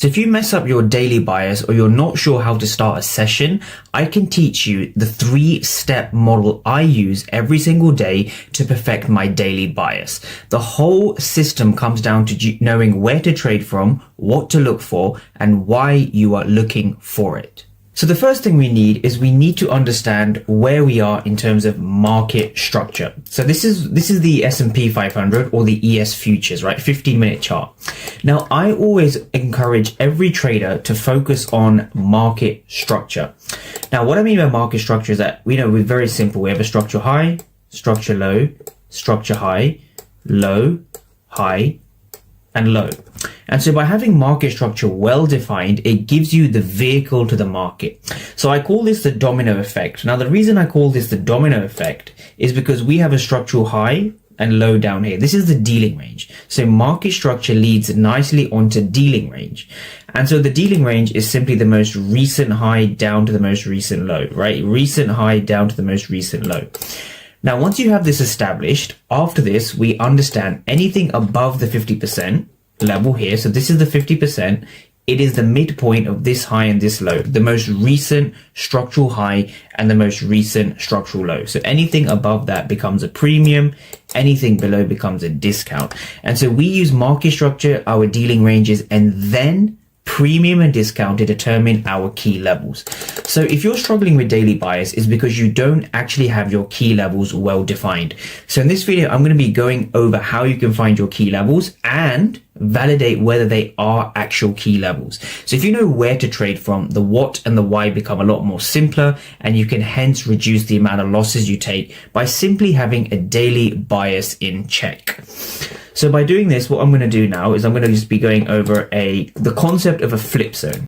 So if you mess up your daily bias or you're not sure how to start a session, I can teach you the 3-step model I use every single day to perfect my daily bias. The whole system comes down to knowing where to trade from, what to look for, and why you are looking for it. So the first thing we need to understand where we are in terms of market structure. So this is the S&P 500 or the ES futures, right? 15-minute chart. Now, I always encourage every trader to focus on market structure. Now, what I mean by market structure is that we're very simple. We have a structure high, structure low, structure high, low, high, and low. And so by having market structure well defined, it gives you the vehicle to the market. So I call this the domino effect. Now, the reason I call this the domino effect is because we have a structural high and low down here. This is the dealing range. So market structure leads nicely onto dealing range. And so the dealing range is simply the most recent high down to the most recent low, right? Recent high down to the most recent low. Now, once you have this established, after this, we understand anything above the 50% level here. So this is the 50%. It is the midpoint of this high and this low, the most recent structural high and the most recent structural low. So anything above that becomes a premium. Anything below becomes a discount. And so we use market structure, our dealing ranges, and then premium and discount to determine our key levels. So if you're struggling with daily bias, it's because you don't actually have your key levels well defined. So in this video, I'm going to be going over how you can find your key levels and validate whether they are actual key levels. So if you know where to trade from, the what and the why become a lot more simpler, and you can hence reduce the amount of losses you take by simply having a daily bias in check. So by doing this, what I'm going to do now is I'm going to just be going over the concept of a flip zone.